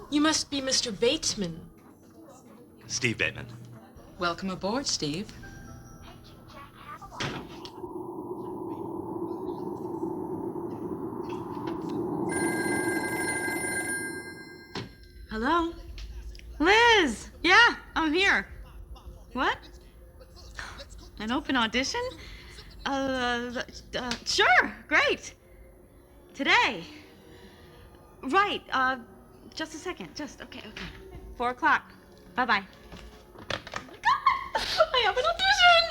You must be Mr. Bateman. Steve Bateman. Welcome aboard, Steve. Hello? Liz! Yeah, I'm here. What? An open audition? Sure, great. Today. Right, just a second, okay. 4 o'clock. Bye-bye. I have an audition!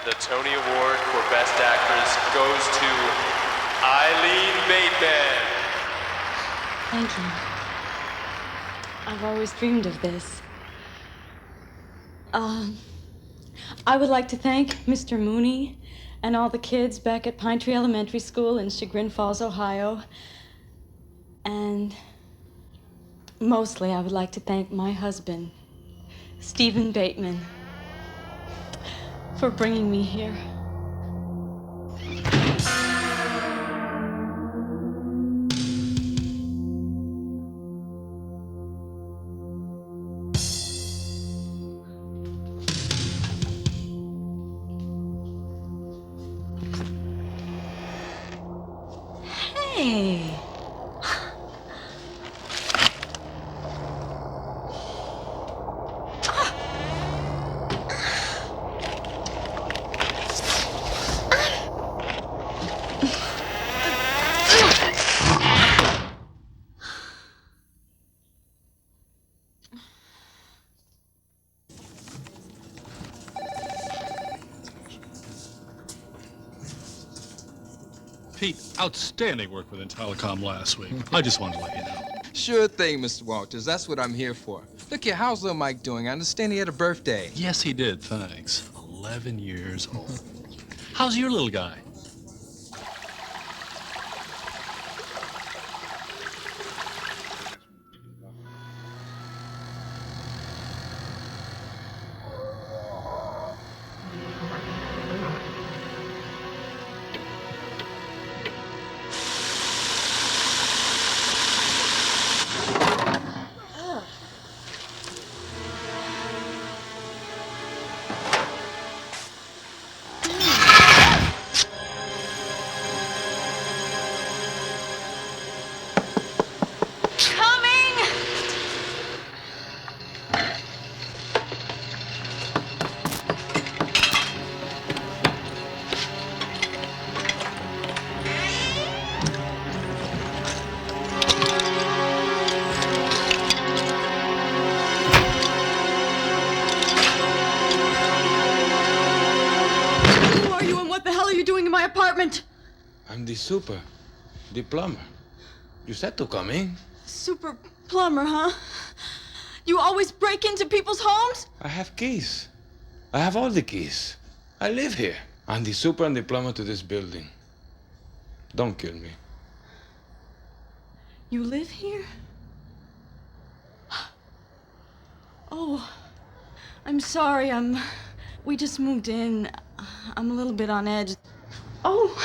The Tony Award for Best Actress goes to Eileen Bateman. Thank you. I've always dreamed of this. I would like to thank Mr. Mooney and all the kids back at Pine Tree Elementary School in Chagrin Falls, Ohio. And mostly I would like to thank my husband, Stephen Bateman, for bringing me here. Hey. Pete, outstanding work with Telecom last week. I just wanted to let you know. Sure thing, Mr. Walters. That's what I'm here for. Look here, how's little Mike doing? I understand he had a birthday. Yes, he did, thanks. 11 years old. How's your little guy? I'm the plumber. You said to come in. Super plumber, huh? You always break into people's homes? I have keys. I have all the keys. I live here. I'm the super and the plumber to this building. Don't kill me. You live here? Oh, I'm sorry. We just moved in. I'm a little bit on edge. Oh,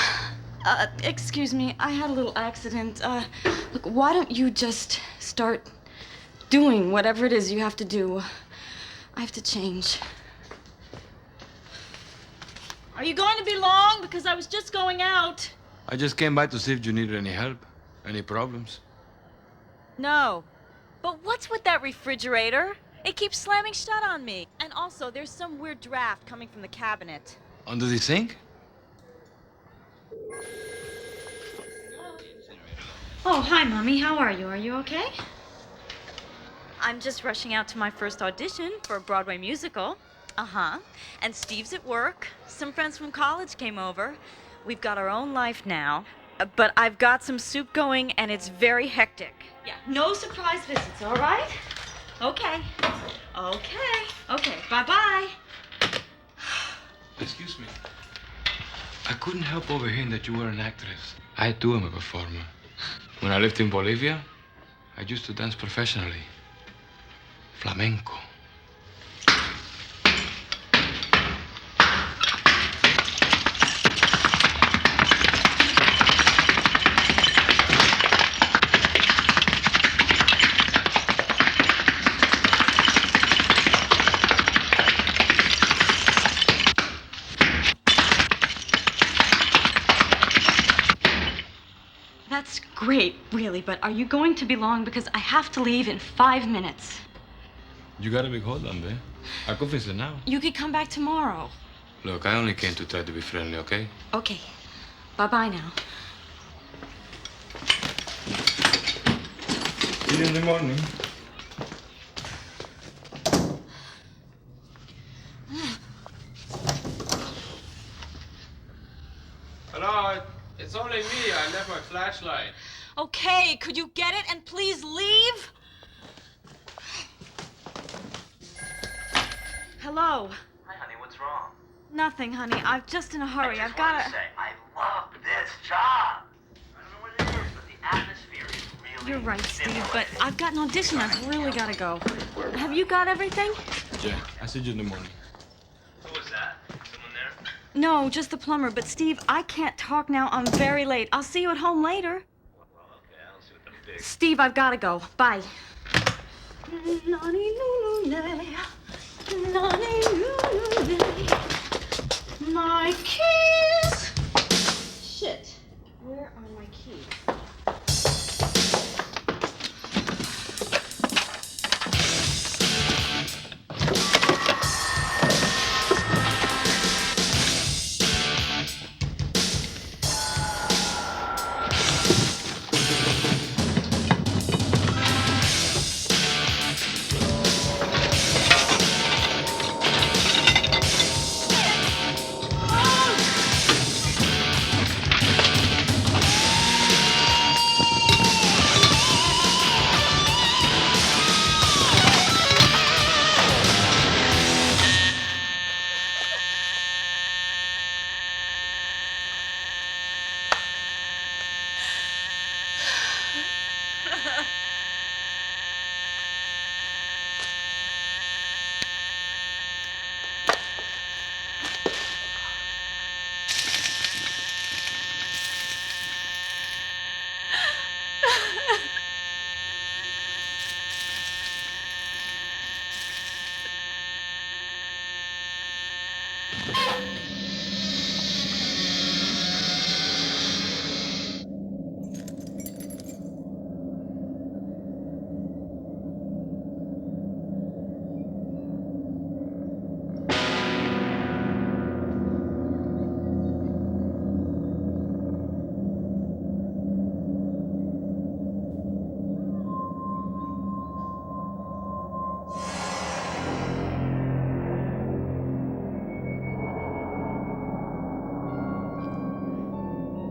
excuse me. I had a little accident. Look, why don't you just start doing whatever it is you have to do? I have to change. Are you going to be long? Because I was just going out. I just came by to see if you needed any help. Any problems? No. But what's with that refrigerator? It keeps slamming shut on me. And also, there's some weird draft coming from the cabinet. Under the sink? Oh, hi, Mommy. How are you? Are you okay? I'm just rushing out to my first audition for a Broadway musical. Uh-huh. And Steve's at work. Some friends from college came over. We've got our own life now. But I've got some soup going, and it's very hectic. Yeah, no surprise visits, all right? Okay. Okay, bye-bye. Excuse me. I couldn't help overhearing that you were an actress. I, too, am a performer. When I lived in Bolivia, I used to dance professionally. Flamenco. That's great, really, but are you going to be long? Because I have to leave in 5 minutes. You got a big hold on there. I could fix it now. You could come back tomorrow. Look, I only came to try to be friendly, okay? Okay. Bye-bye now. See you in the morning. Hello, it's only me. I left my flashlight. Okay, could you get it and please leave? Hello. Hi, honey, what's wrong? Nothing, honey. I'm just in a hurry. I've got to... say, I love this job. I don't know what it is, but the atmosphere is really... You're right, Steve, but I've got an audition. I've really got to go. Have you got everything? Yeah, I see you in the morning. Who was that? Someone there? No, just the plumber. But, Steve, I can't talk now. I'm very late. I'll see you at home later. Well, okay, I'll see what them big... Steve, I've got to go. Bye. My keys! Shit. Where are my keys?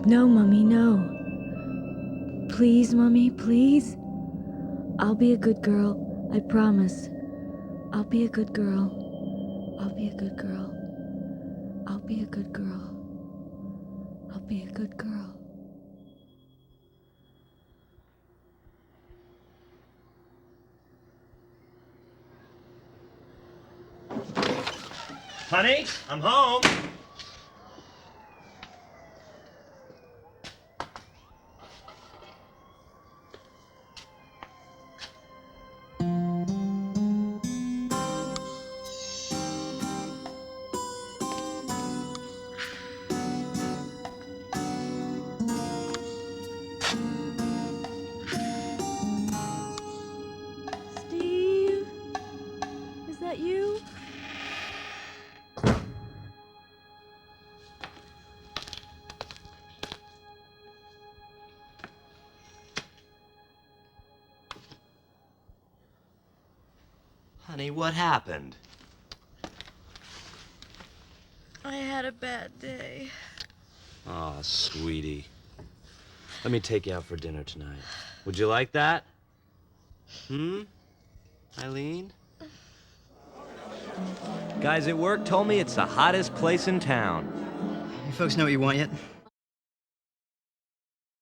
No, Mummy, no. Please, Mummy, please. I'll be a good girl. I promise. I'll be a good girl. I'll be a good girl. I'll be a good girl. I'll be a good girl. Honey, I'm home. Steve? Is that you? Honey, what happened? I had a bad day. Aw, sweetie. Let me take you out for dinner tonight. Would you like that? Eileen? Guys at work told me it's the hottest place in town. You folks know what you want yet?